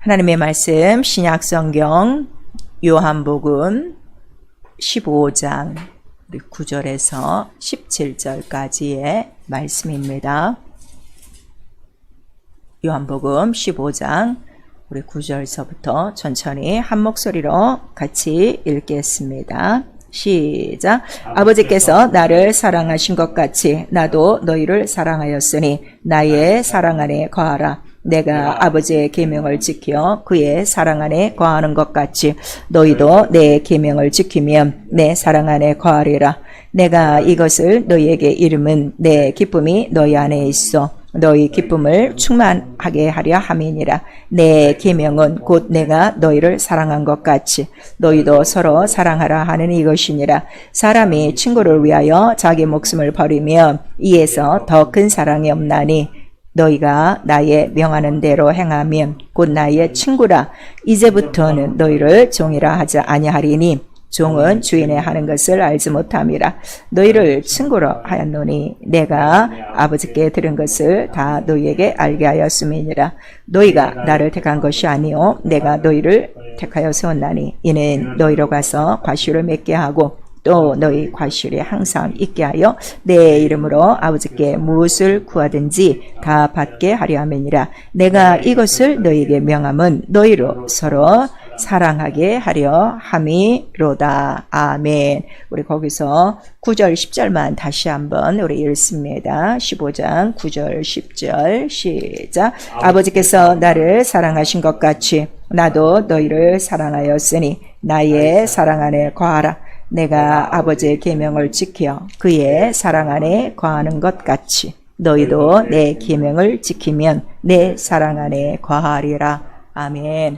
하나님의 말씀 신약성경 요한복음 15장 9절에서 17절까지의 말씀입니다. 요한복음 15장 우리 9절서부터 천천히 한 목소리로 같이 읽겠습니다. 시작. 아버지께서 나를 사랑하신 것 같이 나도 너희를 사랑하였으니 나의 사랑 안에 거하라. 내가 아버지의 계명을 지켜 그의 사랑 안에 거하는 것 같이 너희도 내 계명을 지키면 내 사랑 안에 거하리라. 내가 이것을 너희에게 이름은 내 기쁨이 너희 안에 있어 너희 기쁨을 충만하게 하려 함이니라. 내 계명은 곧 내가 너희를 사랑한 것 같이 너희도 서로 사랑하라 하는 이것이니라. 사람이 친구를 위하여 자기 목숨을 버리면 이에서 더 큰 사랑이 없나니 너희가 나의 명하는 대로 행하면 곧 나의 친구라. 이제부터는 너희를 종이라 하지 아니하리니 종은 주인의 하는 것을 알지 못함이라. 너희를 친구로 하였노니 내가 아버지께 들은 것을 다 너희에게 알게 하였음이니라. 너희가 나를 택한 것이 아니요 내가 너희를 택하여 세웠나니 이는 너희로 가서 과실을 맺게 하고 또 너희 과실이 항상 있게 하여 내 이름으로 아버지께 무엇을 구하든지 다 받게 하려 함이니라. 내가 이것을 너희에게 명함은 너희로 서로 사랑하게 하려 함이로다. 아멘. 우리 거기서 9절 10절만 다시 한번 우리 읽습니다. 15장 9절 10절 시작. 아버지께서 나를 사랑하신 것 같이 나도 너희를 사랑하였으니 나의 사랑 안에 거하라. 내가 아버지의 계명을 지켜 그의 사랑 안에 거하는 것 같이 너희도 내 계명을 지키면 내 사랑 안에 거하리라. 아멘.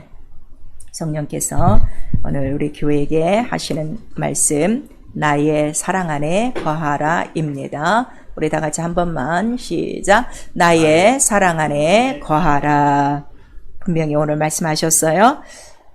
성령께서 오늘 우리 교회에게 하시는 말씀 나의 사랑 안에 거하라 입니다. 우리 다 같이 한 번만 시작. 나의 사랑 안에 거하라. 분명히 오늘 말씀하셨어요.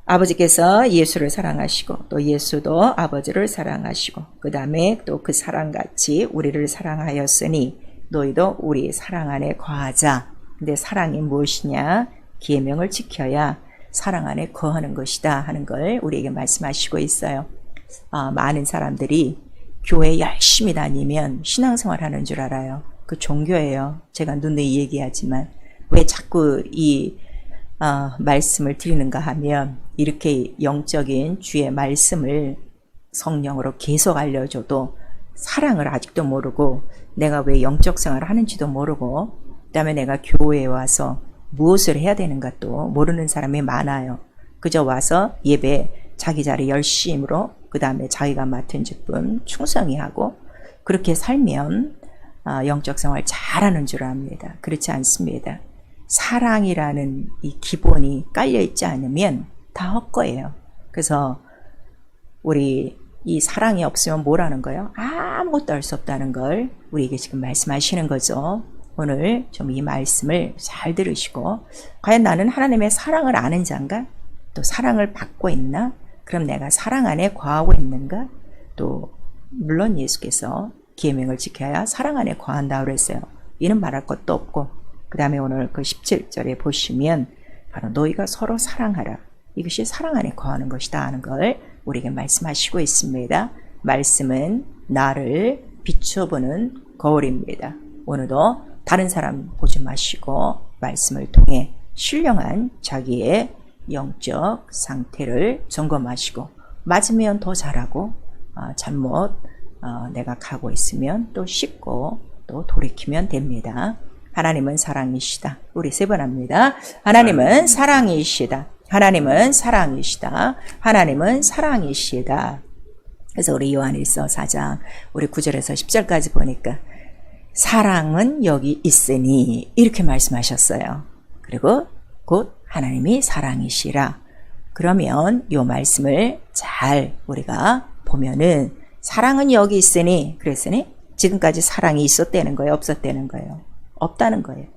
아버지께서 예수를 사랑하시고 또 예수도 아버지를 사랑하시고 그 다음에 또 그 사랑같이 우리를 사랑하였으니 너희도 우리 사랑 안에 거하자. 근데 사랑이 무엇이냐? 계명을 지켜야 사랑 안에 거하는 것이다 하는 걸 우리에게 말씀하시고 있어요. 많은 사람들이 교회 열심히 다니면 신앙생활 하는 줄 알아요. 그 종교예요. 제가 누누이 얘기하지만 왜 자꾸 이 말씀을 드리는가 하면 이렇게 영적인 주의 말씀을 성령으로 계속 알려줘도 사랑을 아직도 모르고 내가 왜 영적 생활을 하는지도 모르고 그다음에 내가 교회에 와서 무엇을 해야 되는가 또 모르는 사람이 많아요. 그저 와서 예배 자기 자리 열심으로 그 다음에 자기가 맡은 직분 충성히 하고 그렇게 살면 영적 생활 잘하는 줄 압니다. 그렇지 않습니다. 사랑이라는 이 기본이 깔려있지 않으면 다 헛거예요. 그래서 우리 이 사랑이 없으면 뭐라는 거예요? 아무것도 할 수 없다는 걸 우리에게 지금 말씀하시는 거죠. 오늘 좀 이 말씀을 잘 들으시고 과연 나는 하나님의 사랑을 아는 자인가? 또 사랑을 받고 있나? 그럼 내가 사랑 안에 거하고 있는가? 또 물론 예수께서 계명을 지켜야 사랑 안에 거한다고 그랬어요. 이는 말할 것도 없고 그 다음에 오늘 그 17절에 보시면 바로 너희가 서로 사랑하라. 이것이 사랑 안에 거하는 것이다 하는 걸 우리에게 말씀하시고 있습니다. 말씀은 나를 비춰보는 거울입니다. 오늘도 다른 사람 보지 마시고 말씀을 통해 신령한 자기의 영적 상태를 점검하시고 맞으면 더 잘하고 잘못 내가 가고 있으면 또 씻고 또 돌이키면 됩니다. 하나님은 사랑이시다. 우리 세 번 합니다. 하나님은 사랑이시다. 하나님은 사랑이시다. 하나님은 사랑이시다. 그래서 우리 요한일서 4장 우리 9절에서 10절까지 보니까 사랑은 여기 있으니 이렇게 말씀하셨어요. 그리고 곧 하나님이 사랑이시라. 그러면 이 말씀을 잘 우리가 보면은 사랑은 여기 있으니 그랬으니 지금까지 사랑이 있었다는 거예요? 없었다는 거예요? 없다는 거예요.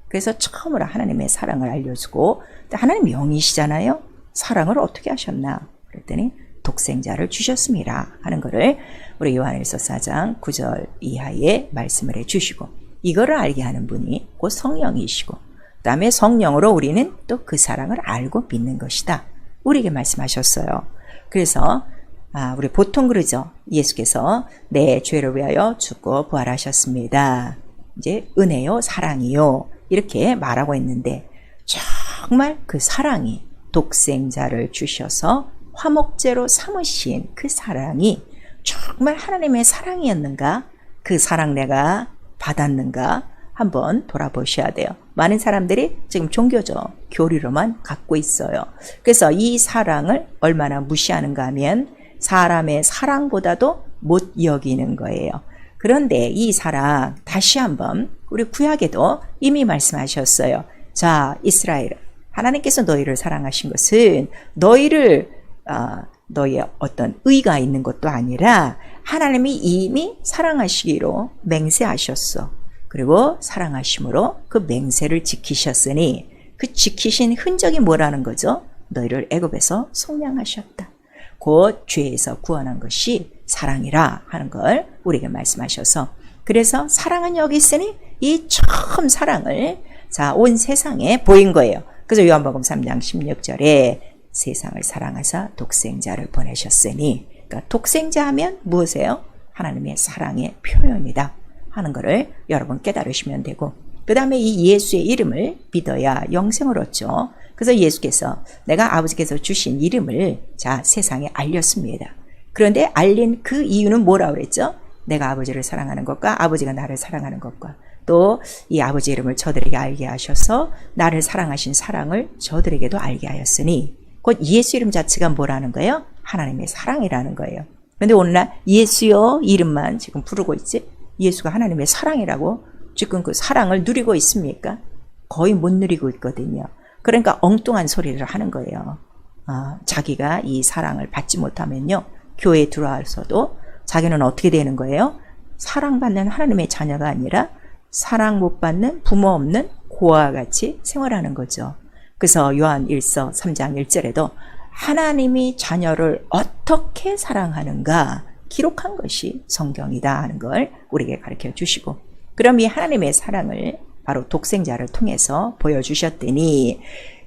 그래서 처음으로 하나님의 사랑을 알려주고 하나님 영이시잖아요. 사랑을 어떻게 하셨나? 그랬더니 독생자를 주셨습니다 하는 거를 우리 요한일서 4장 9절 이하에 말씀을 해주시고 이거를 알게 하는 분이 곧 성령이시고 그 다음에 성령으로 우리는 또 그 사랑을 알고 믿는 것이다. 우리에게 말씀하셨어요. 그래서 우리 보통 그러죠. 예수께서 내 죄를 위하여 죽고 부활하셨습니다. 이제 은혜요 사랑이요 이렇게 말하고 있는데 정말 그 사랑이 독생자를 주셔서 화목제로 삼으신 그 사랑이 정말 하나님의 사랑이었는가? 그 사랑 내가 받았는가? 한번 돌아보셔야 돼요. 많은 사람들이 지금 종교적 교리로만 갖고 있어요. 그래서 이 사랑을 얼마나 무시하는가 하면 사람의 사랑보다도 못 여기는 거예요. 그런데 이 사랑 다시 한번 우리 구약에도 이미 말씀하셨어요. 자, 이스라엘, 하나님께서 너희를 사랑하신 것은 너희의 어떤 의가 있는 것도 아니라 하나님이 이미 사랑하시기로 맹세하셨어. 그리고 사랑하심으로 그 맹세를 지키셨으니 그 지키신 흔적이 뭐라는 거죠? 너희를 애굽에서 속량하셨다. 곧 죄에서 구원한 것이 사랑이라 하는 걸 우리에게 말씀하셔서 그래서 사랑은 여기 있으니 이 처음 사랑을 온 세상에 보인 거예요. 그래서 요한복음 3장 16절에 세상을 사랑하사 독생자를 보내셨으니 그러니까 독생자 하면 무엇이에요? 하나님의 사랑의 표현이다 하는 것을 여러분 깨달으시면 되고 그 다음에 이 예수의 이름을 믿어야 영생을 얻죠. 그래서 예수께서 내가 아버지께서 주신 이름을 세상에 알렸습니다. 그런데 알린 그 이유는 뭐라고 그랬죠? 내가 아버지를 사랑하는 것과 아버지가 나를 사랑하는 것과 또 이 아버지 이름을 저들에게 알게 하셔서 나를 사랑하신 사랑을 저들에게도 알게 하였으니 곧 예수 이름 자체가 뭐라는 거예요? 하나님의 사랑이라는 거예요. 그런데 오늘날 예수여 이름만 지금 부르고 있지 예수가 하나님의 사랑이라고 지금 그 사랑을 누리고 있습니까? 거의 못 누리고 있거든요. 그러니까 엉뚱한 소리를 하는 거예요. 자기가 이 사랑을 받지 못하면요. 교회에 들어와서도 자기는 어떻게 되는 거예요? 사랑받는 하나님의 자녀가 아니라 사랑 못 받는 부모 없는 고아와 같이 생활하는 거죠. 그래서 요한 1서 3장 1절에도 하나님이 자녀를 어떻게 사랑하는가 기록한 것이 성경이다 하는 걸 우리에게 가르쳐 주시고 그럼 이 하나님의 사랑을 바로 독생자를 통해서 보여주셨더니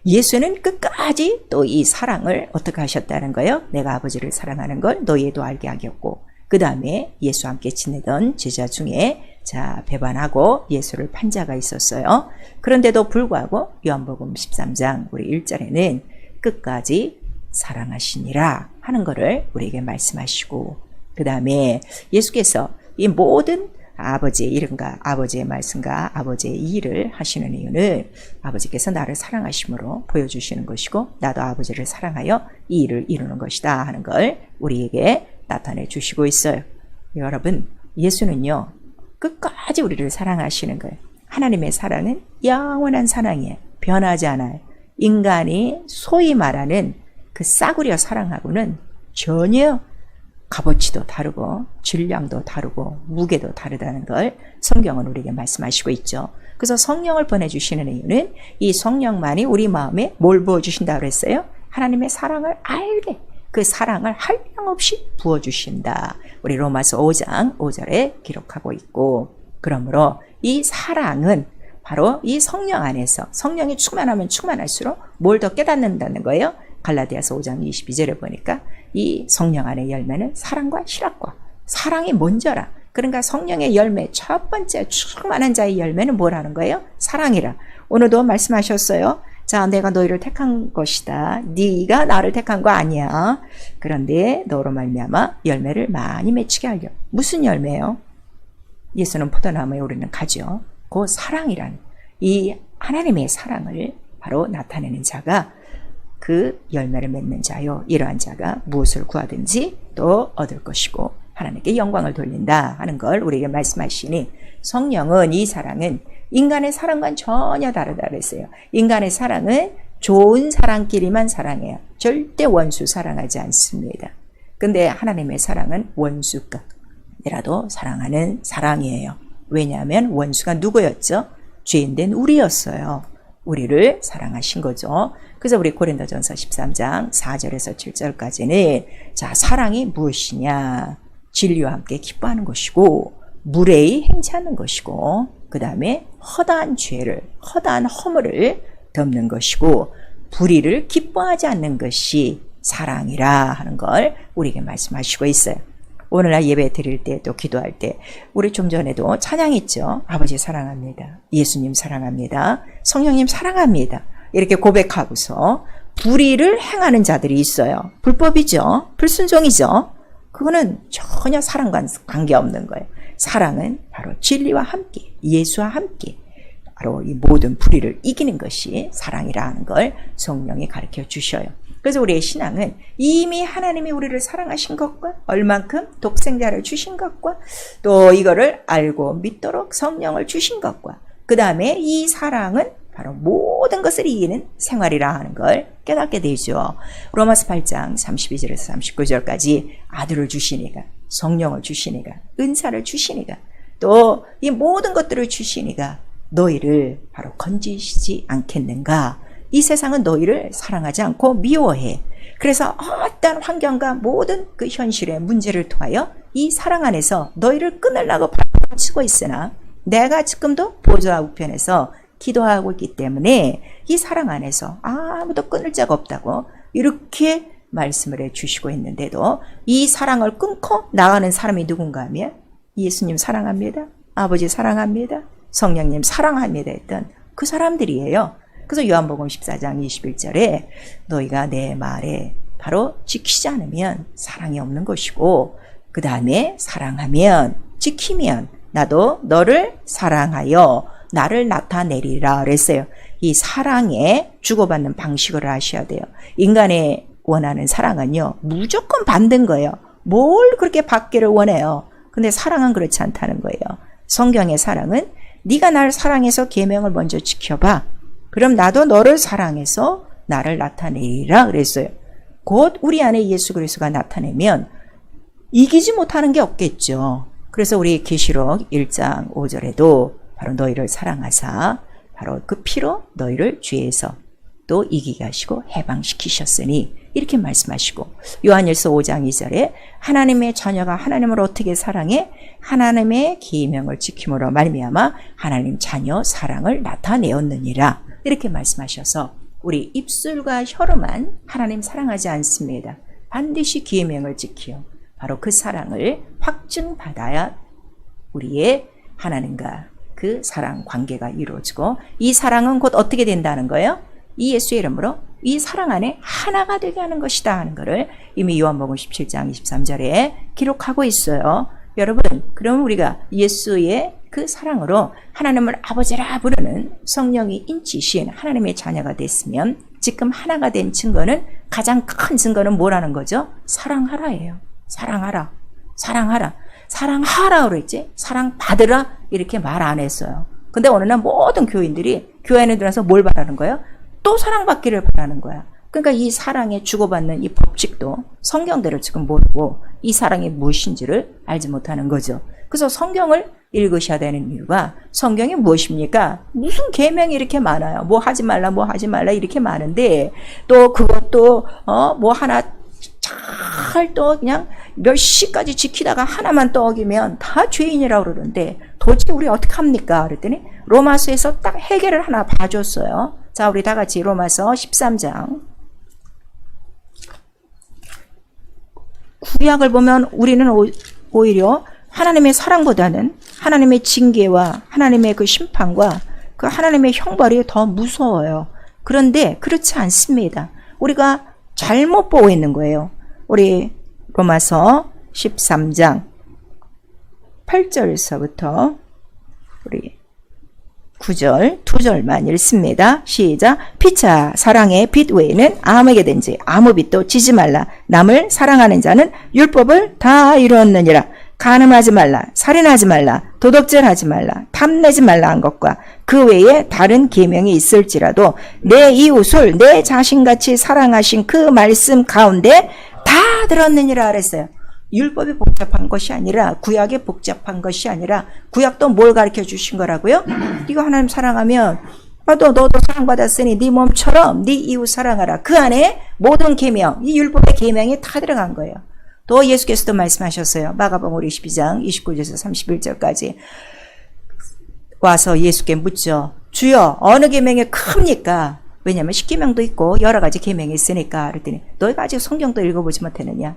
예수는 끝까지 또 이 사랑을 어떻게 하셨다는 거예요? 내가 아버지를 사랑하는 걸 너희에도 알게 하겠고 그 다음에 예수와 함께 지내던 제자 중에 배반하고 예수를 판 자가 있었어요. 그런데도 불구하고 요한복음 13장 우리 1절에는 끝까지 사랑하시니라 하는 것을 우리에게 말씀하시고 그 다음에 예수께서 이 모든 아버지의 이름과 아버지의 말씀과 아버지의 일을 하시는 이유는 아버지께서 나를 사랑하심으로 보여주시는 것이고 나도 아버지를 사랑하여 이 일을 이루는 것이다 하는 걸 우리에게 나타내 주시고 있어요. 여러분 예수는요 끝까지 우리를 사랑하시는 거예요. 하나님의 사랑은 영원한 사랑이에요. 변하지 않아요. 인간이 소위 말하는 그 싸구려 사랑하고는 전혀 값어치도 다르고 질량도 다르고 무게도 다르다는 걸 성경은 우리에게 말씀하시고 있죠. 그래서 성령을 보내주시는 이유는 이 성령만이 우리 마음에 뭘 부어주신다고 그랬어요? 하나님의 사랑을 알게 그 사랑을 한량없이 부어주신다. 우리 로마서 5장 5절에 기록하고 있고 그러므로 이 사랑은 바로 이 성령 안에서 성령이 충만하면 충만할수록 뭘 더 깨닫는다는 거예요? 갈라디아서 5장 22절에 보니까 이 성령 안의 열매는 사랑과 희락과 사랑이 먼저라. 그러니까 성령의 열매 첫 번째 충만한 자의 열매는 뭐라는 거예요? 사랑이라. 오늘도 말씀하셨어요. 자, 내가 너희를 택한 것이다. 네가 나를 택한 거 아니야. 그런데 너로 말미암아 열매를 많이 맺히게 하려. 무슨 열매요? 예수는 포도나무에 우리는 가죠. 그 사랑이란 이 하나님의 사랑을 바로 나타내는 자가 그 열매를 맺는 자요. 이러한 자가 무엇을 구하든지 또 얻을 것이고 하나님께 영광을 돌린다 하는 걸 우리에게 말씀하시니 성령은 이 사랑은 인간의 사랑과는 전혀 다르다 그랬어요. 인간의 사랑은 좋은 사람끼리만 사랑해요. 절대 원수 사랑하지 않습니다. 근데 하나님의 사랑은 원수까지라도 사랑하는 사랑이에요. 왜냐하면 원수가 누구였죠? 죄인된 우리였어요. 우리를 사랑하신 거죠. 그래서 우리 고린도전서 13장 4절에서 7절까지는 사랑이 무엇이냐? 진리와 함께 기뻐하는 것이고 무례히 행치 않는 것이고 그 다음에 허다한 죄를, 허다한 허물을 덮는 것이고 불의를 기뻐하지 않는 것이 사랑이라 하는 걸 우리에게 말씀하시고 있어요. 오늘날 예배 드릴 때 또 기도할 때 우리 좀 전에도 찬양했죠. 아버지 사랑합니다. 예수님 사랑합니다. 성령님 사랑합니다. 이렇게 고백하고서 불의를 행하는 자들이 있어요. 불법이죠. 불순종이죠. 그거는 전혀 사랑과는 관계없는 거예요. 사랑은 바로 진리와 함께 예수와 함께 바로 이 모든 불의를 이기는 것이 사랑이라는 걸 성령이 가르쳐 주셔요. 그래서 우리의 신앙은 이미 하나님이 우리를 사랑하신 것과 얼만큼 독생자를 주신 것과 또 이거를 알고 믿도록 성령을 주신 것과 그 다음에 이 사랑은 바로 모든 것을 이기는 생활이라 하는 걸 깨닫게 되죠. 로마서 8장 32절에서 39절까지 아들을 주시니가 성령을 주시니가 은사를 주시니가 또 이 모든 것들을 주시니가 너희를 바로 건지시지 않겠는가. 이 세상은 너희를 사랑하지 않고 미워해. 그래서 어떤 환경과 모든 그 현실의 문제를 통하여 이 사랑 안에서 너희를 끊으려고 발치고 있으나 내가 지금도 보좌 우편에서 기도하고 있기 때문에 이 사랑 안에서 아무도 끊을 자가 없다고 이렇게 말씀을 해주시고 있는데도 이 사랑을 끊고 나가는 사람이 누군가 하면 예수님 사랑합니다. 아버지 사랑합니다. 성령님 사랑합니다 했던 그 사람들이에요. 그래서 요한복음 14장 21절에 너희가 내 말에 바로 지키지 않으면 사랑이 없는 것이고 그 다음에 사랑하면 지키면 나도 너를 사랑하여 나를 나타내리라 그랬어요. 이 사랑에 주고받는 방식을 아셔야 돼요. 인간의 원하는 사랑은요 무조건 받는 거예요. 뭘 그렇게 받기를 원해요. 근데 사랑은 그렇지 않다는 거예요. 성경의 사랑은 네가 나를 사랑해서 계명을 먼저 지켜봐. 그럼 나도 너를 사랑해서 나를 나타내리라 그랬어요. 곧 우리 안에 예수 그리스도가 나타내면 이기지 못하는 게 없겠죠. 그래서 우리 계시록 1장 5절에도 바로 너희를 사랑하사 바로 그 피로 너희를 죄에서 또 이기게 하시고 해방시키셨으니 이렇게 말씀하시고 요한일서 5장 2절에 하나님의 자녀가 하나님을 어떻게 사랑해? 하나님의 계명을 지킴으로 말미암아 하나님 자녀 사랑을 나타내었느니라 이렇게 말씀하셔서 우리 입술과 혀로만 하나님 사랑하지 않습니다. 반드시 계명을 지키어 바로 그 사랑을 확증받아야 우리의 하나님과 그 사랑 관계가 이루어지고 이 사랑은 곧 어떻게 된다는 거예요? 이 예수의 이름으로 이 사랑 안에 하나가 되게 하는 것이다 하는 것을 이미 요한복음 17장 23절에 기록하고 있어요. 여러분, 그럼 우리가 예수의 그 사랑으로 하나님을 아버지라 부르는 성령이 인치신 하나님의 자녀가 됐으면 지금 하나가 된 증거는 가장 큰 증거는 뭐라는 거죠? 사랑하라예요. 사랑하라. 사랑하라. 사랑하라 그랬지? 사랑받으라 이렇게 말 안 했어요. 근데 어느 날 모든 교인들이 교회 안에 들어와서 뭘 바라는 거예요? 또 사랑받기를 바라는 거야. 그러니까 이 사랑에 주고받는 이 법칙도 성경대로 지금 모르고 이 사랑이 무엇인지를 알지 못하는 거죠. 그래서 성경을 읽으셔야 되는 이유가 성경이 무엇입니까? 무슨 계명이 이렇게 많아요. 뭐 하지 말라 뭐 하지 말라 이렇게 많은데 또 그것도 뭐 하나 잘 또 그냥 몇 시까지 지키다가 하나만 또 어기면 다 죄인이라고 그러는데 도대체 우리 어떻게 합니까? 그랬더니 로마서에서 딱 해결을 하나 봐줬어요. 자, 우리 다 같이 로마서 13장. 구약을 보면 우리는 오히려 하나님의 사랑보다는 하나님의 징계와 하나님의 그 심판과 그 하나님의 형벌이 더 무서워요. 그런데 그렇지 않습니다. 우리가 잘못 보고 있는 거예요. 우리 로마서 13장 8절서부터 우리 9절, 2절만 읽습니다. 시작. 피차 사랑의 빛 외에는 아무에게든지 아무 빛도 지지 말라. 남을 사랑하는 자는 율법을 다 이루었느니라. 간음하지 말라. 살인하지 말라. 도덕질하지 말라. 탐내지 말라 한 것과 그 외에 다른 계명이 있을지라도 내 이웃을 내 자신같이 사랑하신 그 말씀 가운데 다 들었느니라 그랬어요. 율법이 복잡한 것이 아니라 구약이 복잡한 것이 아니라 구약도 뭘 가르쳐 주신 거라고요? 네가 하나님 사랑하면 너도 사랑받았으니 네 몸처럼 네 이웃 사랑하라. 그 안에 모든 계명, 이 율법의 계명이 다 들어간 거예요. 또 예수께서도 말씀하셨어요. 마가복음 22장 29절에서 31절까지 와서 예수께 묻죠. 주여, 어느 계명이 큽니까? 왜냐하면 십계명도 있고 여러 가지 계명이 있으니까. 그랬더니 너희가 아직 성경도 읽어보지 못했느냐?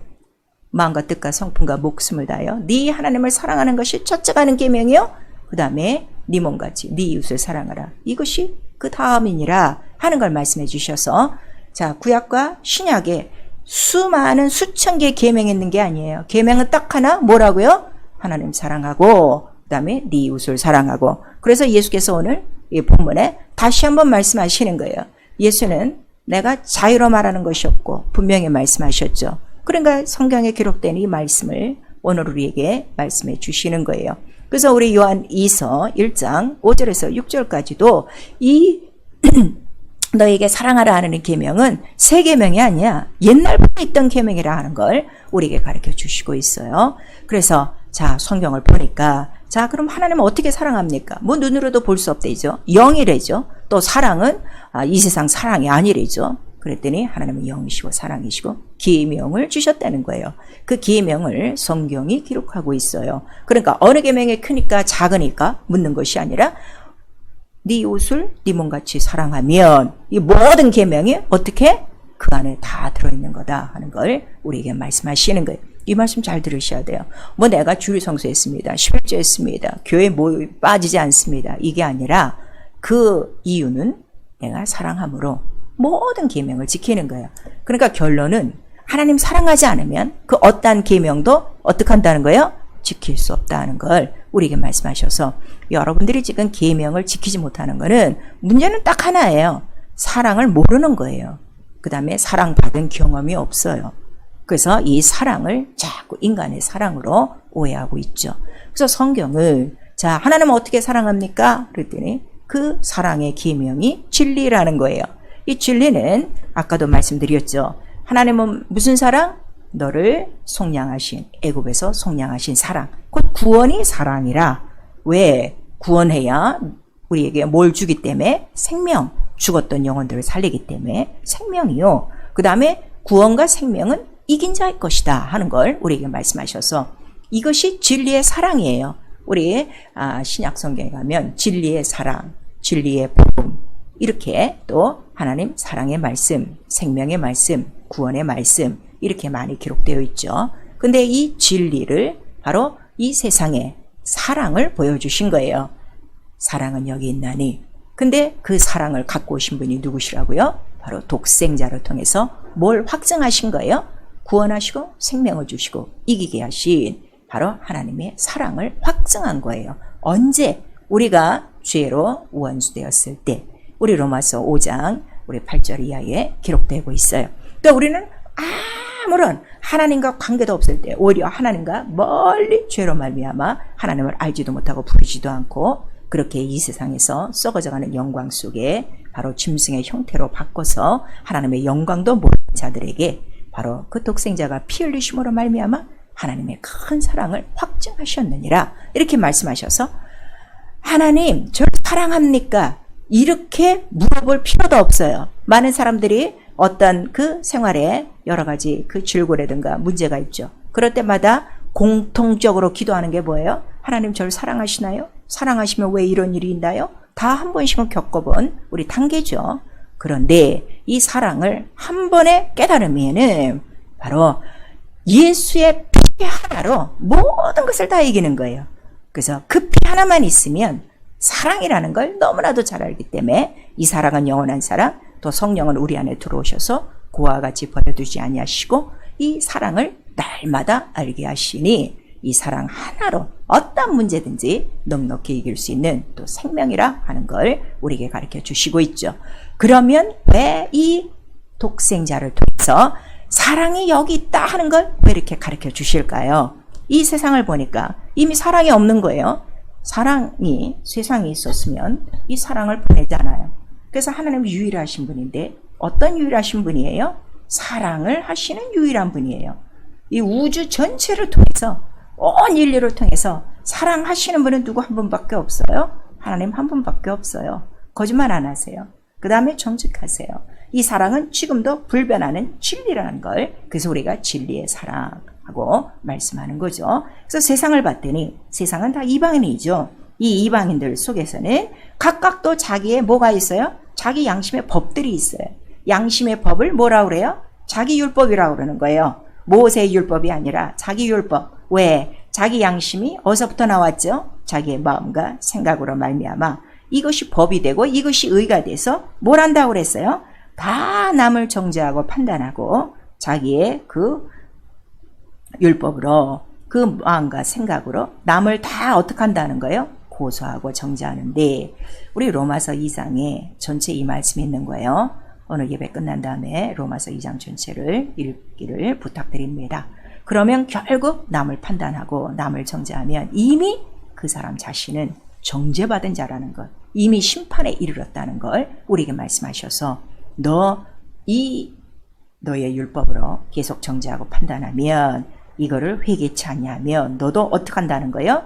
마음과 뜻과 성품과 목숨을 다하여 네 하나님을 사랑하는 것이 첫째가 하는 계명이요. 그 다음에 네 몸같이 네 이웃을 사랑하라. 이것이 그 다음이니라 하는 걸 말씀해 주셔서, 자, 구약과 신약에 수많은 수천 개의 계명이 있는 게 아니에요. 계명은 딱 하나, 뭐라고요? 하나님 사랑하고 그 다음에 네 이웃을 사랑하고. 그래서 예수께서 오늘 이 본문에 다시 한번 말씀하시는 거예요. 예수는 내가 자유로 말하는 것이 없고 분명히 말씀하셨죠. 그러니까 성경에 기록된 이 말씀을 오늘 우리에게 말씀해 주시는 거예요. 그래서 우리 요한 2서 1장 5절에서 6절까지도 이 너에게 사랑하라 하는 계명은 새 계명이 아니야. 옛날부터 있던 계명이라 하는 걸 우리에게 가르쳐 주시고 있어요. 그래서 자, 성경을 보니까, 자, 그럼 하나님은 어떻게 사랑합니까? 뭐 눈으로도 볼 수 없대죠. 영이래죠. 또 사랑은 이 세상 사랑이 아니래죠. 그랬더니 하나님은 영이시고 사랑이시고 계명을 주셨다는 거예요. 그 계명을 성경이 기록하고 있어요. 그러니까 어느 계명이 크니까 작으니까 묻는 것이 아니라 네 이웃을 네 몸같이 사랑하면 이 모든 계명이 어떻게 그 안에 다 들어있는 거다 하는 걸 우리에게 말씀하시는 거예요. 이 말씀 잘 들으셔야 돼요. 뭐 내가 주일 성수했습니다. 11조 했습니다. 교회 모임 빠지지 않습니다. 이게 아니라 그 이유는 내가 사랑함으로 모든 계명을 지키는 거예요. 그러니까 결론은 하나님 사랑하지 않으면 그 어떠한 계명도 어떻게 한다는 거예요? 지킬 수 없다는 걸 우리에게 말씀하셔서, 여러분들이 지금 계명을 지키지 못하는 거는 문제는 딱 하나예요. 사랑을 모르는 거예요. 그 다음에 사랑받은 경험이 없어요. 그래서 이 사랑을 자꾸 인간의 사랑으로 오해하고 있죠. 그래서 성경을, 자, 하나님은 어떻게 사랑합니까? 그랬더니 그 사랑의 계명이 진리라는 거예요. 이 진리는 아까도 말씀드렸죠. 하나님은 무슨 사랑? 너를 속량하신, 애굽에서 속량하신 사랑. 곧 구원이 사랑이라. 왜? 구원해야 우리에게 뭘 주기 때문에? 생명. 죽었던 영혼들을 살리기 때문에 생명이요. 그 다음에 구원과 생명은 이긴 자의 것이다 하는 걸 우리에게 말씀하셔서, 이것이 진리의 사랑이에요. 우리 신약 성경에 가면 진리의 사랑, 진리의 복음, 이렇게 또 하나님 사랑의 말씀, 생명의 말씀, 구원의 말씀, 이렇게 많이 기록되어 있죠. 근데 이 진리를 바로 이 세상에 사랑을 보여주신 거예요. 사랑은 여기 있나니. 근데 그 사랑을 갖고 오신 분이 누구시라고요? 바로 독생자를 통해서 뭘 확증하신 거예요? 구원하시고 생명을 주시고 이기게 하신 바로 하나님의 사랑을 확증한 거예요. 언제? 우리가 죄로 원수되었을 때. 우리 로마서 5장 우리 8절 이하에 기록되고 있어요. 그러니까 우리는 아무런 하나님과 관계도 없을 때, 오히려 하나님과 멀리 죄로 말미암아 하나님을 알지도 못하고 부르지도 않고 그렇게 이 세상에서 썩어져가는 영광 속에 바로 짐승의 형태로 바꿔서 하나님의 영광도 모르는 자들에게 바로 그 독생자가 피 흘리심으로 말미암아 하나님의 큰 사랑을 확증하셨느니라, 이렇게 말씀하셔서, 하나님 저를 사랑합니까? 이렇게 물어볼 필요도 없어요. 많은 사람들이 어떤 그 생활에 여러 가지 그 질고라든가 문제가 있죠. 그럴 때마다 공통적으로 기도하는 게 뭐예요? 하나님 저를 사랑하시나요? 사랑하시면 왜 이런 일이 있나요? 다 한 번씩은 겪어본 우리 단계죠. 그런데 이 사랑을 한 번에 깨달으면은 바로 예수의 피 하나로 모든 것을 다 이기는 거예요. 그래서 그 피 하나만 있으면 사랑이라는 걸 너무나도 잘 알기 때문에 이 사랑은 영원한 사랑, 또 성령은 우리 안에 들어오셔서 그와 같이 버려두지 아니하시고 이 사랑을 날마다 알게 하시니 이 사랑 하나로 어떤 문제든지 넉넉히 이길 수 있는 또 생명이라 하는 걸 우리에게 가르쳐 주시고 있죠. 그러면 왜 이 독생자를 통해서 사랑이 여기 있다 하는 걸 왜 이렇게 가르쳐 주실까요? 이 세상을 보니까 이미 사랑이 없는 거예요. 사랑이 세상에 있었으면 이 사랑을 보내잖아요. 그래서 하나님은 유일하신 분인데 어떤 유일하신 분이에요? 사랑을 하시는 유일한 분이에요. 이 우주 전체를 통해서, 온 인류를 통해서 사랑하시는 분은 누구 한 분밖에 없어요? 하나님 한 분밖에 없어요. 거짓말 안 하세요. 그 다음에 정직하세요. 이 사랑은 지금도 불변하는 진리라는 걸, 그래서 우리가 진리의 사랑하고 말씀하는 거죠. 그래서 세상을 봤더니 세상은 다 이방인이죠. 이 이방인들 속에서는 각각 또 자기의 뭐가 있어요? 자기 양심의 법들이 있어요. 양심의 법을 뭐라 그래요? 자기 율법이라고 그러는 거예요. 모세의 율법이 아니라 자기 율법. 왜? 자기 양심이 어디서부터 나왔죠? 자기의 마음과 생각으로 말미암아 이것이 법이 되고 이것이 의가 돼서 뭘 한다고 그랬어요? 다 남을 정죄하고 판단하고 자기의 그 율법으로 그 마음과 생각으로 남을 다 어떻게 한다는 거예요? 고소하고 정죄하는데 우리 로마서 2장에 전체 이 말씀이 있는 거예요. 오늘 예배 끝난 다음에 로마서 2장 전체를 읽기를 부탁드립니다. 그러면 결국 남을 판단하고 남을 정죄하면 이미 그 사람 자신은 정죄받은 자라는 것, 이미 심판에 이르렀다는 걸 우리에게 말씀하셔서 너의 율법으로 계속 정죄하고 판단하면 이거를 회개치 않냐면 너도 어떻게 한다는 거예요?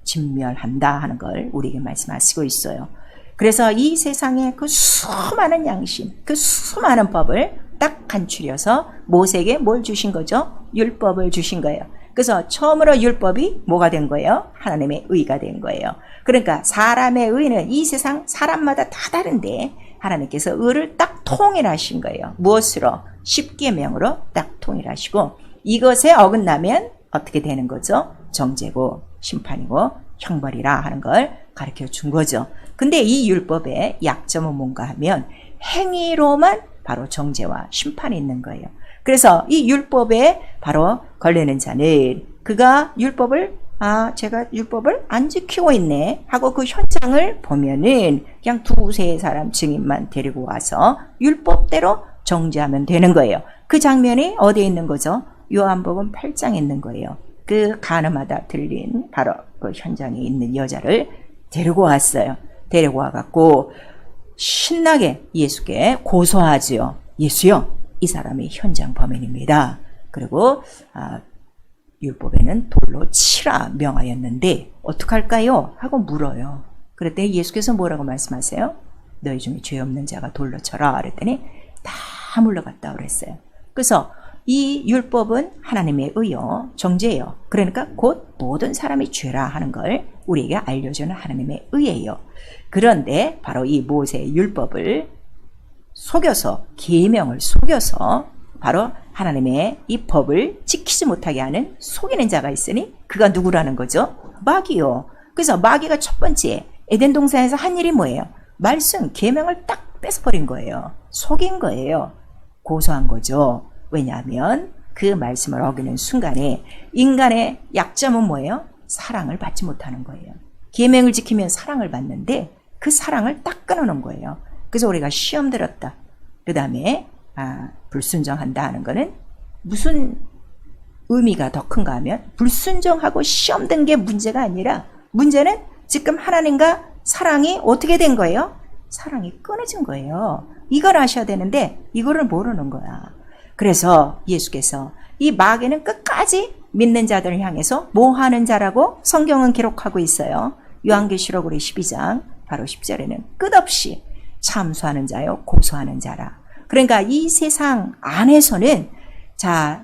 진멸한다 하는 걸 우리에게 말씀하시고 있어요. 그래서 이 세상에 그 수많은 양심, 그 수많은 법을 딱 간추려서 모세에게 뭘 주신 거죠? 율법을 주신 거예요. 그래서 처음으로 율법이 뭐가 된 거예요? 하나님의 의가 된 거예요. 그러니까 사람의 의는 이 세상 사람마다 다 다른데 하나님께서 의를 딱 통일하신 거예요. 무엇으로? 십계명으로 딱 통일하시고 이것에 어긋나면 어떻게 되는 거죠? 정죄고 심판이고 형벌이라 하는 걸 가르쳐 준 거죠. 근데 이 율법의 약점은 뭔가 하면 행위로만 바로 정죄와 심판이 있는 거예요. 그래서 이 율법에 바로 걸리는 자는 그가 율법을 제가 율법을 안 지키고 있네 하고 그 현장을 보면은 그냥 두세 사람 증인만 데리고 와서 율법대로 정죄하면 되는 거예요. 그 장면이 어디에 있는 거죠? 요한복음 8장에 있는 거예요. 그 가늠하다 들린 바로 그 현장에 있는 여자를 데리고 왔어요. 데리고 와갖고 신나게 예수께 고소하지요. 예수요, 이 사람이 현장 범인입니다. 그리고 율법에는 돌로 치라 명하였는데 어떡할까요? 하고 물어요. 그랬더니 예수께서 뭐라고 말씀하세요? 너희 중에 죄 없는 자가 돌로 쳐라. 그랬더니 다 물러갔다 그랬어요. 그래서 이 율법은 하나님의 의요, 정죄예요. 그러니까 곧 모든 사람이 죄라 하는 걸 우리에게 알려주는 하나님의 의예요. 그런데 바로 이 모세의 율법을 속여서, 계명을 속여서 바로 하나님의 이 법을 지키지 못하게 하는 속이는 자가 있으니 그가 누구라는 거죠? 마귀요. 그래서 마귀가 첫 번째 에덴 동산에서 한 일이 뭐예요? 말씀, 계명을 딱 뺏어버린 거예요. 속인 거예요. 고소한 거죠. 왜냐하면 그 말씀을 어기는 순간에 인간의 약점은 뭐예요? 사랑을 받지 못하는 거예요. 계명을 지키면 사랑을 받는데 그 사랑을 딱 끊어놓은 거예요. 그래서 우리가 시험 들었다. 그 다음에 불순종한다 하는 거는 무슨 의미가 더 큰가 하면 불순종하고 시험 든 게 문제가 아니라 문제는 지금 하나님과 사랑이 어떻게 된 거예요? 사랑이 끊어진 거예요. 이걸 아셔야 되는데 이거를 모르는 거야. 그래서 예수께서 이 마귀는 끝까지 믿는 자들을 향해서 뭐 하는 자라고 성경은 기록하고 있어요. 요한계시록 우리 12장 바로 10절에는 끝없이 참수하는 자요 고소하는 자라. 그러니까 이 세상 안에서는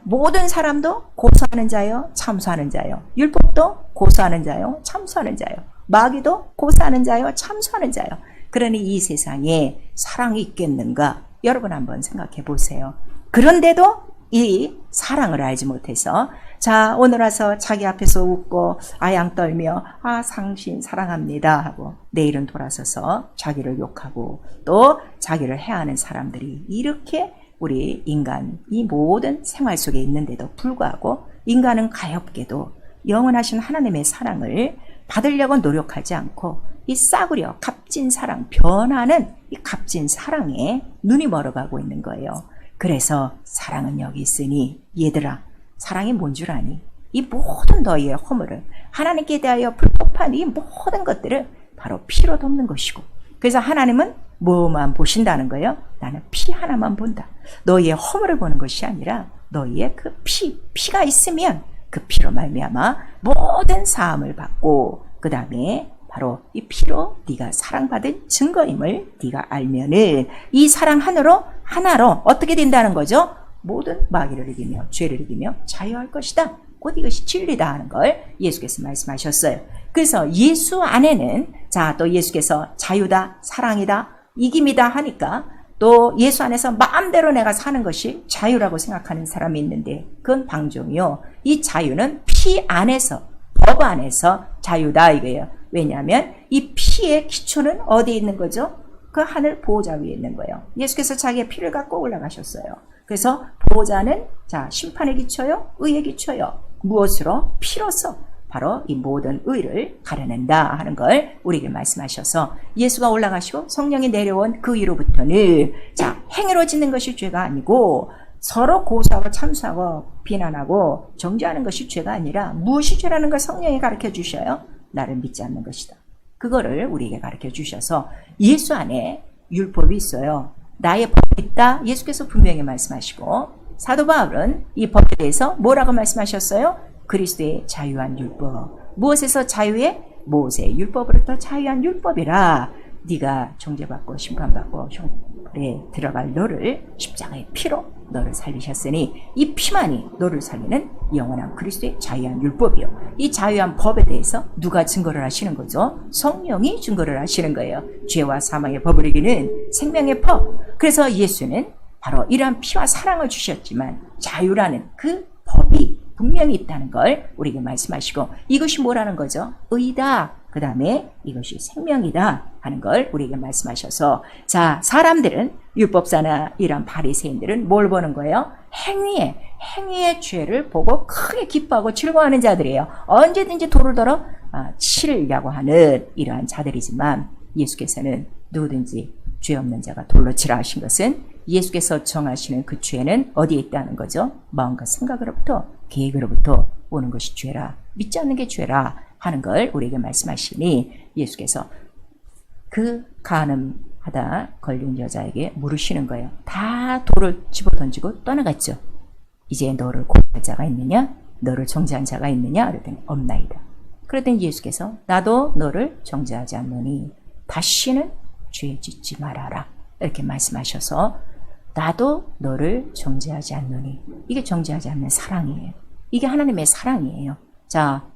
모든 사람도 고소하는 자요 참수하는 자요, 율법도 고소하는 자요 참수하는 자요, 마귀도 고소하는 자요 참수하는 자요. 그러니 이 세상에 사랑이 있겠는가? 여러분 한번 생각해 보세요. 그런데도 이 사랑을 알지 못해서 오늘 와서 자기 앞에서 웃고 아양 떨며 당신 사랑합니다 하고 내일은 돌아서서 자기를 욕하고 또 자기를 해하는 사람들이 이렇게 우리 인간 이 모든 생활 속에 있는데도 불구하고 인간은 가엾게도 영원하신 하나님의 사랑을 받으려고 노력하지 않고 이 싸구려 값진 사랑, 변하는 이 값진 사랑에 눈이 멀어가고 있는 거예요. 그래서 사랑은 여기 있으니 얘들아, 사랑이 뭔 줄 아니? 이 모든 너희의 허물을, 하나님께 대하여 불법한 이 모든 것들을 바로 피로 덮는 것이고, 그래서 하나님은 뭐만 보신다는 거예요? 나는 피 하나만 본다. 너희의 허물을 보는 것이 아니라 너희의 그 피가 있으면 그 피로 말미암아 모든 사함을 받고 그 다음에 바로 이 피로 네가 사랑받은 증거임을 네가 알면은 이 사랑 하나로 어떻게 된다는 거죠? 모든 마귀를 이기며 죄를 이기며 자유할 것이다. 곧 이것이 진리다 하는 걸 예수께서 말씀하셨어요. 그래서 예수 안에는 또 예수께서 자유다, 사랑이다, 이김이다 하니까 또 예수 안에서 마음대로 내가 사는 것이 자유라고 생각하는 사람이 있는데 그건 방종이요. 이 자유는 피 안에서, 법 안에서 자유다 이거예요. 왜냐하면 이 피의 기초는 어디에 있는 거죠? 그 하늘 보호자 위에 있는 거예요. 예수께서 자기의 피를 갖고 올라가셨어요. 그래서 보호자는 심판의 기초요, 의의 기초요. 무엇으로? 피로서 바로 이 모든 의를 가려낸다 하는 걸 우리에게 말씀하셔서 예수가 올라가시고 성령이 내려온 그 위로부터는 행위로 짓는 것이 죄가 아니고 서로 고소하고 참수하고 비난하고 정죄하는 것이 죄가 아니라 무엇이 죄라는 걸 성령이 가르쳐 주셔요. 나를 믿지 않는 것이다. 그거를 우리에게 가르쳐 주셔서 예수 안에 율법이 있어요. 나의 법이 있다. 예수께서 분명히 말씀하시고 사도 바울은 이 법에 대해서 뭐라고 말씀하셨어요? 그리스도의 자유한 율법. 무엇에서 자유해? 모세의 율법으로부터 자유한 율법이라. 네가 정죄받고 심판받고 형벌에 들어갈 너를 십자가의 피로 너를 살리셨으니 이 피만이 너를 살리는 영원한 그리스도의 자유한 율법이요. 이 자유한 법에 대해서 누가 증거를 하시는 거죠? 성령이 증거를 하시는 거예요. 죄와 사망의 법을 이기는 생명의 법. 그래서 예수는 바로 이러한 피와 사랑을 주셨지만 자유라는 그 법이 분명히 있다는 걸 우리에게 말씀하시고 이것이 뭐라는 거죠? 의다. 그 다음에 이것이 생명이다 하는 걸 우리에게 말씀하셔서 사람들은 율법사나 이런 바리새인들은 뭘 보는 거예요? 행위의 죄를 보고 크게 기뻐하고 즐거워하는 자들이에요. 언제든지 돌을 들어 치려고 하는 이러한 자들이지만 예수께서는 누구든지 죄 없는 자가 돌로 치라 하신 것은 예수께서 정하시는 그 죄는 어디에 있다는 거죠? 마음과 생각으로부터 계획으로부터 오는 것이 죄라. 믿지 않는 게 죄라 하는 걸 우리에게 말씀하시니 예수께서 그 간음하다 걸린 여자에게 물으시는 거예요. 다 돌을 집어던지고 떠나갔죠. 이제 너를 고발할 자가 있느냐? 너를 정죄한 자가 있느냐? 그랬더니 없나이다. 그랬더니 예수께서 나도 너를 정죄하지 않노니 다시는 죄 짓지 말아라. 이렇게 말씀하셔서 나도 너를 정죄하지 않노니. 이게 정죄하지 않는 사랑이에요. 이게 하나님의 사랑이에요.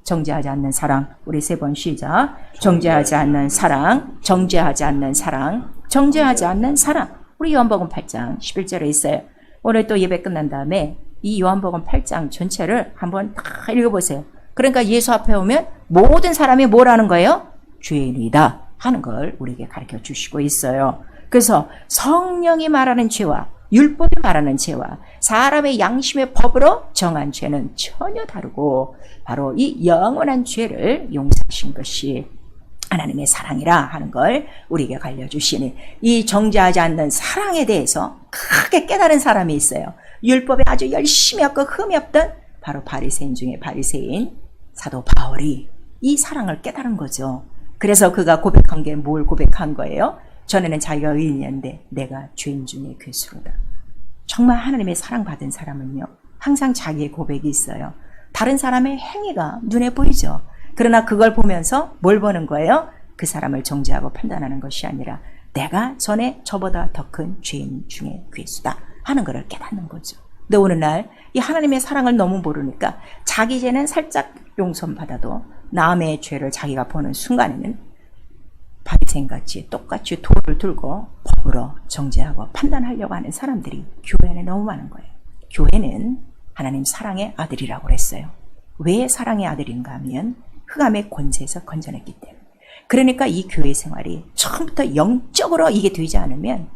정죄하지 않는 사랑. 우리 3번 시작. 정죄하지 않는 사랑, 정죄하지 않는 사랑, 정죄하지 않는 사랑. 우리 요한복음 8장 11절에 있어요. 오늘 또 예배 끝난 다음에 이 요한복음 8장 전체를 한번 다 읽어보세요. 그러니까 예수 앞에 오면 모든 사람이 뭐라는 거예요? 죄인이다 하는 걸 우리에게 가르쳐 주시고 있어요. 그래서 성령이 말하는 죄와 율법이 말하는 죄와 사람의 양심의 법으로 정한 죄는 전혀 다르고 바로 이 영원한 죄를 용서하신 것이 하나님의 사랑이라 하는 걸 우리에게 알려주시니 이 정죄하지 않는 사랑에 대해서 크게 깨달은 사람이 있어요. 율법에 아주 열심히 했고 흠이 없던 바로 바리새인 중에 바리새인 사도 바울이 이 사랑을 깨달은 거죠. 그래서 그가 고백한 게 뭘 고백한 거예요? 전에는 자기가 의인이었는데 내가 죄인 중에 괴수로다. 정말 하나님의 사랑받은 사람은요 항상 자기의 고백이 있어요. 다른 사람의 행위가 눈에 보이죠. 그러나 그걸 보면서 뭘 보는 거예요? 그 사람을 정죄하고 판단하는 것이 아니라 내가 전에 저보다 더 큰 죄인 중에 괴수다 하는 것을 깨닫는 거죠. 근데 오늘날 이 하나님의 사랑을 너무 모르니까 자기 죄는 살짝 용서받아도 남의 죄를 자기가 보는 순간에는 바리새인같이 똑같이 돌을 들고 법으로 정죄하고 판단하려고 하는 사람들이 교회 안에 너무 많은 거예요. 교회는 하나님 사랑의 아들이라고 그랬어요. 왜 사랑의 아들인가 하면 흑암의 권세에서 건져냈기 때문에. 그러니까 이 교회 생활이 처음부터 영적으로 이게 되지 않으면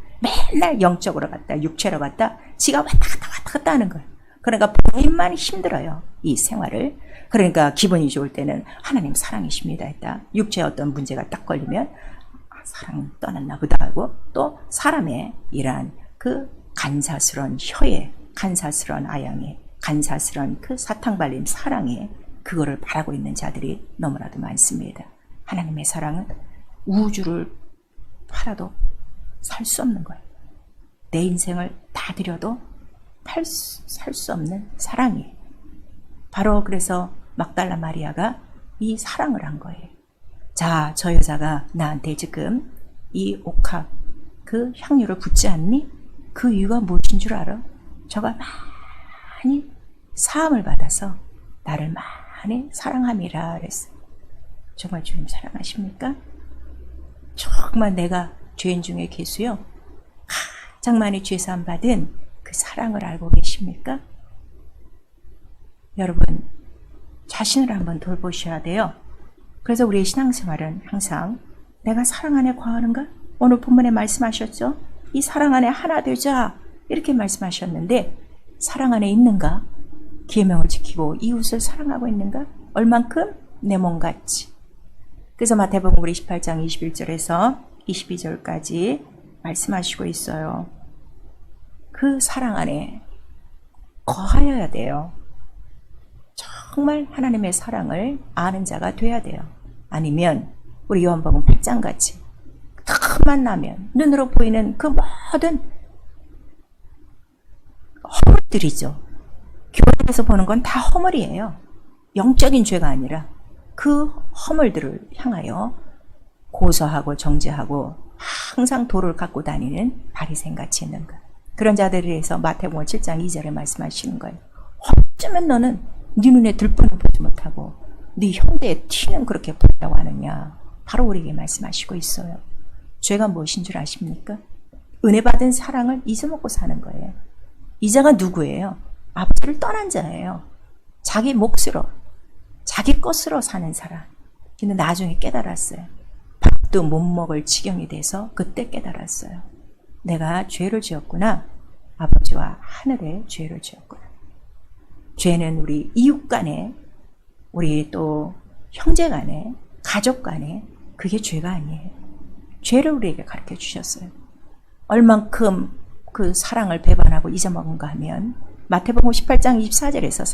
맨날 영적으로 갔다 육체로 갔다 지가 왔다 갔다 하는 거예요. 그러니까 본인만 힘들어요. 이 생활을. 그러니까 기분이 좋을 때는 하나님 사랑이십니다 했다. 육체에 어떤 문제가 딱 걸리면 사랑 떠났나 보다 하고 또 사람의 이러한 그 간사스러운 혀에 간사스러운 아양에 간사스러운 그 사탕 발린 사랑에 그거를 바라고 있는 자들이 너무나도 많습니다. 하나님의 사랑은 우주를 팔아도 살 수 없는 거예요. 내 인생을 다 드려도 살 수 없는 사랑이에요. 바로 그래서 막달라 마리아가 이 사랑을 한 거예요. 자, 저 여자가 나한테 지금 이 옥합 그 향유를 붓지 않니? 그 이유가 무엇인 줄 알아? 저가 많이 사함을 받아서 나를 많이 사랑함이라 그랬어요. 정말 주님 사랑하십니까? 정말 내가 죄인 중에 계수요 가장 많이 죄사함 받은 그 사랑을 알고 계십니까? 여러분 자신을 한번 돌보셔야 돼요. 그래서 우리의 신앙생활은 항상 내가 사랑 안에 거하는가? 오늘 본문에 말씀하셨죠? 이 사랑 안에 하나 되자 이렇게 말씀하셨는데 사랑 안에 있는가? 계명을 지키고 이웃을 사랑하고 있는가? 얼만큼? 내 몸같이. 그래서 마태복음 우리 18장 21절에서 22절까지 말씀하시고 있어요. 그 사랑 안에 거하여야 돼요. 정말 하나님의 사랑을 아는 자가 돼야 돼요. 아니면 우리 요한복음 8장 같이 틈만 나면 눈으로 보이는 그 모든 허물들이죠. 교회에서 보는 건 다 허물이에요. 영적인 죄가 아니라 그 허물들을 향하여 고소하고 정죄하고 항상 돌을 갖고 다니는 바리새인같이 있는 것. 그런 자들에 대해서 마태복음 7장 2절에 말씀하시는 거예요. 어쩌면 너는 네 눈에 들뻔을 보지 못하고 네 형제의 티는 그렇게 보려고 하느냐. 바로 우리에게 말씀하시고 있어요. 죄가 무엇인 줄 아십니까? 은혜 받은 사랑을 잊어먹고 사는 거예요. 이 자가 누구예요? 아버지를 떠난 자예요. 자기 몫으로 자기 것으로 사는 사람. 근데 나중에 깨달았어요. 밥도 못 먹을 지경이 돼서 그때 깨달았어요. 내가 죄를 지었구나. 아버지와 하늘에 죄를 지었구나. 죄는 우리 이웃 간에, 우리 또 형제 간에, 가족 간에 그게 죄가 아니에요. 죄를 우리에게 가르쳐 주셨어요. 얼만큼 그 사랑을 배반하고 잊어먹은가 하면 마태복음 18장 24절에서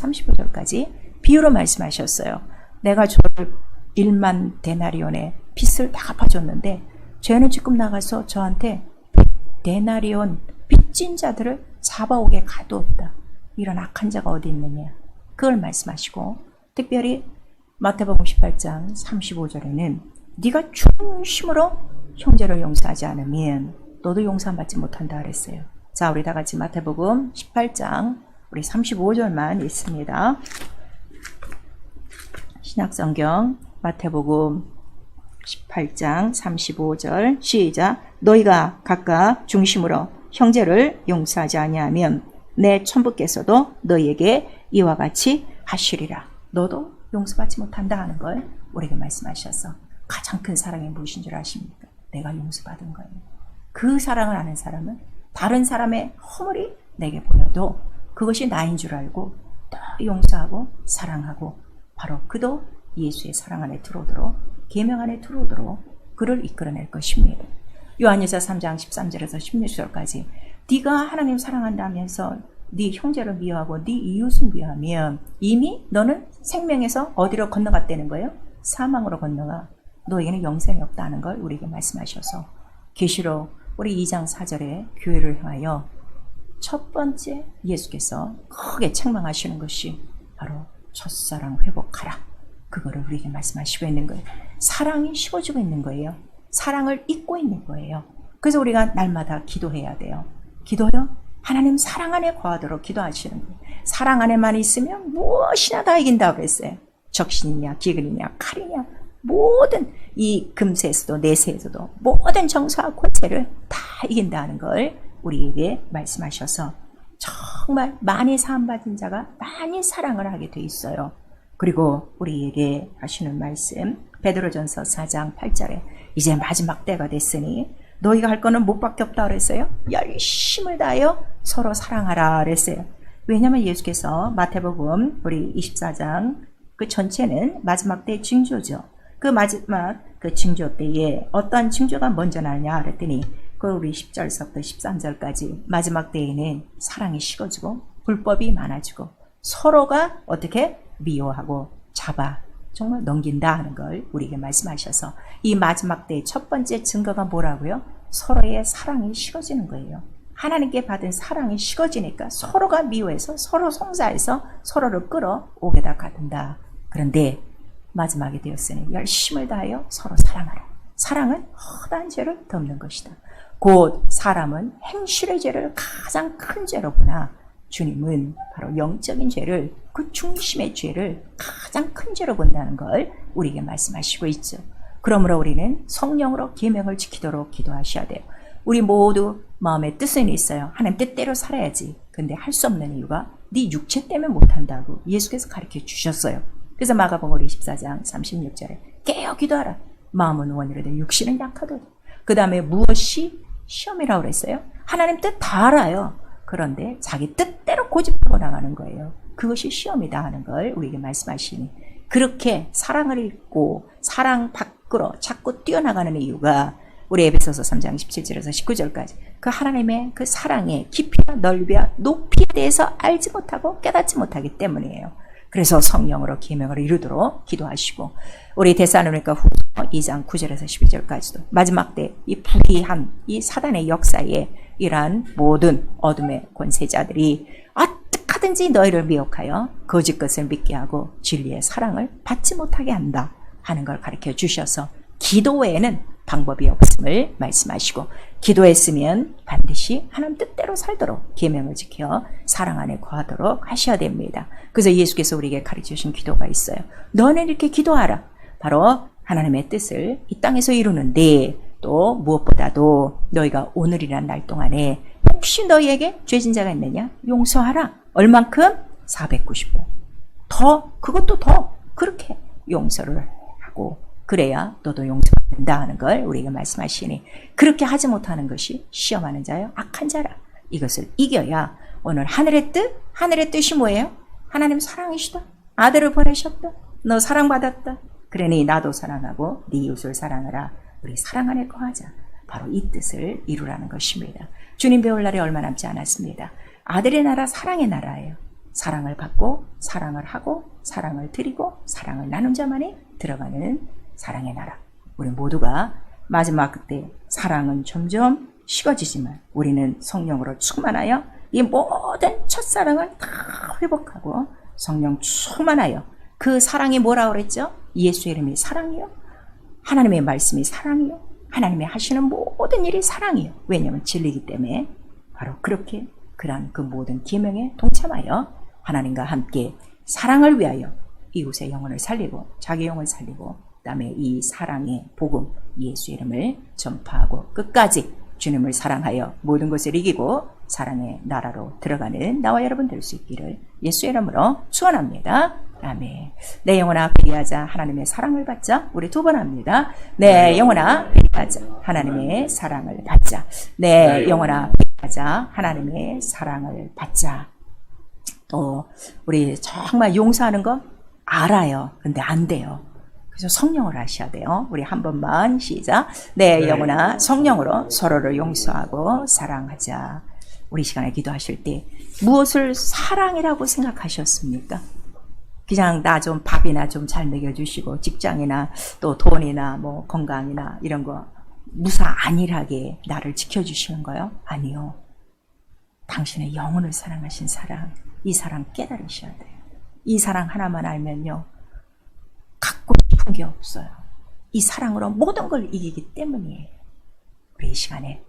35절까지 비유로 말씀하셨어요. 내가 저를 1만 데나리온의 빚을 다 갚아줬는데 죄는 지금 나가서 저한테 데나리온 빚진 자들을 잡아오게 가두었다. 이런 악한 자가 어디 있느냐. 그걸 말씀하시고 특별히 마태복음 18장 35절에는 네가 중심으로 형제를 용서하지 않으면 너도 용서받지 못한다 그랬어요. 자, 우리 다 같이 마태복음 18장 우리 35절만 읽습니다. 신약성경 마태복음 18장 35절 시작. 너희가 각각 중심으로 형제를 용서하지 아니하면 내 천부께서도 너희에게 이와 같이 하시리라. 너도 용서받지 못한다 하는 걸 우리에게 말씀하셔서 가장 큰 사랑이 무엇인 줄 아십니까? 내가 용서받은 거예요. 그 사랑을 아는 사람은 다른 사람의 허물이 내게 보여도 그것이 나인 줄 알고 또 용서하고 사랑하고 바로 그도 예수의 사랑 안에 들어오도록 계명 안에 들어오도록 그를 이끌어낼 것입니다. 요한일서 3장 13절에서 16절까지 네가 하나님 사랑한다면서 네 형제를 미워하고 네 이웃을 미워하면 이미 너는 생명에서 어디로 건너갔다는 거예요? 사망으로 건너가 너에게는 영생이 없다는 걸 우리에게 말씀하셔서 계시록 우리 2장 4절에 교회를 향하여 첫 번째 예수께서 크게 책망하시는 것이 바로 첫사랑 회복하라. 그거를 우리에게 말씀하시고 있는 거예요. 사랑이 식어지고 있는 거예요. 사랑을 잊고 있는 거예요. 그래서 우리가 날마다 기도해야 돼요. 기도요? 하나님 사랑 안에 거하도록 기도하시는 거예요. 사랑 안에만 있으면 무엇이나 다 이긴다고 그랬어요. 적신이냐 기근이냐 칼이냐 모든 이 금세에서도 내세에서도 모든 정사와 권세를 다 이긴다는 걸 우리에게 말씀하셔서 정말 많이 사함받은 자가 많이 사랑을 하게 돼 있어요. 그리고 우리에게 하시는 말씀 베드로전서 4장 8절에 이제 마지막 때가 됐으니 너희가 할 거는 못밖에 없다 그랬어요. 열심을 다하여 서로 사랑하라 그랬어요. 왜냐하면 예수께서 마태복음 우리 24장 그 전체는 마지막 때 징조죠. 그 마지막 그 징조 때에 어떠한 징조가 먼저 나냐 그랬더니 그 우리 10절서부터 13절까지 마지막 때에는 사랑이 식어지고 불법이 많아지고 서로가 어떻게 미워하고 잡아 정말 넘긴다 하는 걸 우리에게 말씀하셔서 이 마지막 때의 첫 번째 증거가 뭐라고요? 서로의 사랑이 식어지는 거예요. 하나님께 받은 사랑이 식어지니까 서로가 미워해서 서로 송사해서 서로를 끌어오게다 가든다. 그런데 마지막에 되었으니 열심을 다하여 서로 사랑하라. 사랑은 허다한 죄를 덮는 것이다. 곧 사람은 행실의 죄를 가장 큰 죄로 보나 주님은 바로 영적인 죄를 그 중심의 죄를 가장 큰 죄로 본다는 걸 우리에게 말씀하시고 있죠. 그러므로 우리는 성령으로 계명을 지키도록 기도하셔야 돼요. 우리 모두 마음의 뜻은 있어요. 하나님 뜻대로 살아야지. 근데 할 수 없는 이유가 네 육체 때문에 못한다고 예수께서 가르쳐 주셨어요. 그래서 마가복음 24장 36절에 깨어 기도하라. 마음은 원이로되 육신은 약하도다. 그 다음에 무엇이 시험이라고 그랬어요? 하나님 뜻 다 알아요. 그런데 자기 뜻대로 고집하고 나가는 거예요. 그것이 시험이다 하는 걸 우리에게 말씀하시니, 그렇게 사랑을 잃고 사랑 밖으로 자꾸 뛰어나가는 이유가 우리 에베소서 3장 17절에서 19절까지 그 하나님의 그 사랑의 깊이와 넓이와 높이에 대해서 알지 못하고 깨닫지 못하기 때문이에요. 그래서 성령으로 계명을 이루도록 기도하시고, 우리 데살로니가 후서 2장 9절에서 12절까지도 마지막 때 이 불의한 이 사단의 역사에 이러한 모든 어둠의 권세자들이 어떻게든지 너희를 미혹하여 거짓 것을 믿게 하고 진리의 사랑을 받지 못하게 한다 하는 걸 가르쳐 주셔서, 기도 외에는 방법이 없음을 말씀하시고, 기도했으면 반드시 하나님 뜻대로 살도록 계명을 지켜 사랑 안에 거하도록 하셔야 됩니다. 그래서 예수께서 우리에게 가르쳐 주신 기도가 있어요. 너는 이렇게 기도하라. 바로 하나님의 뜻을 이 땅에서 이루는데, 또 무엇보다도 너희가 오늘이란 날 동안에 혹시 너희에게 죄진 자가 있느냐? 용서하라. 얼만큼? 490배. 그것도 더 그렇게 용서를 하고, 그래야 너도 용서받는다 하는 걸 우리에게 말씀하시니, 그렇게 하지 못하는 것이 시험하는 자요 악한 자라. 이것을 이겨야 오늘 하늘의 뜻이 뭐예요? 하나님 사랑이시다. 아들을 보내셨다. 너 사랑받았다. 그러니 나도 사랑하고 네 이웃을 사랑하라. 우리 사랑 안에 거하자. 바로 이 뜻을 이루라는 것입니다. 주님 배울 날이 얼마 남지 않았습니다. 아들의 나라 사랑의 나라예요. 사랑을 받고 사랑을 하고 사랑을 드리고 사랑을 나눈 자만이 들어가는 사랑의 나라. 우리 모두가 마지막 그때 사랑은 점점 식어지지만 우리는 성령으로 충만하여 이 모든 첫사랑을 다 회복하고 성령 충만하여, 그 사랑이 뭐라고 그랬죠? 예수의 이름이 사랑이요, 하나님의 말씀이 사랑이요, 하나님이 하시는 모든 일이 사랑이요. 왜냐하면 진리이기 때문에. 바로 그렇게 그러한 그 모든 계명에 동참하여 하나님과 함께 사랑을 위하여 이웃의 영혼을 살리고 자기 영혼을 살리고, 그 다음에 이 사랑의 복음 예수의 이름을 전파하고 끝까지 주님을 사랑하여 모든 것을 이기고 사랑의 나라로 들어가는 나와 여러분 될 수 있기를 예수의 이름으로 축원합니다. 아멘. 내 영혼아 회개하자. 하나님의 사랑을 받자. 우리 두 번 합니다. 내 영혼아 회개하자. 하나님의 사랑을 받자. 내 영혼아 회개하자. 하나님의 사랑을 받자. 또 우리 정말 용서하는 거 알아요. 근데 안 돼요. 그래서 성령을 하셔야 돼요. 우리 한 번만 시작. 내 영혼아 성령으로 서로를 용서하고 사랑하자. 우리 시간에 기도하실 때 무엇을 사랑이라고 생각하셨습니까? 그냥 나 좀 밥이나 좀 잘 먹여주시고 직장이나 또 돈이나 뭐 건강이나 이런 거 무사 안일하게 나를 지켜주시는 거요? 아니요. 당신의 영혼을 사랑하신 사랑, 이 사랑 깨달으셔야 돼요. 이 사랑 하나만 알면요, 갖고 싶은 게 없어요. 이 사랑으로 모든 걸 이기기 때문이에요. 우리 이 시간에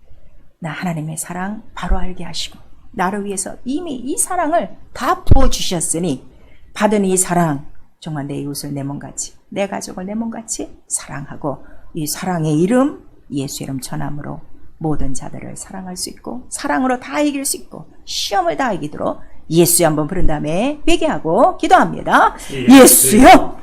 나 하나님의 사랑 바로 알게 하시고, 나를 위해서 이미 이 사랑을 다 부어주셨으니 받은 이 사랑, 정말 내 이웃을 내 몸같이, 내 가족을 내 몸같이 사랑하고, 이 사랑의 이름 예수 이름 전함으로 모든 자들을 사랑할 수 있고 사랑으로 다 이길 수 있고 시험을 다 이기도록 예수 한번 부른 다음에 회개하고 기도합니다. 예수여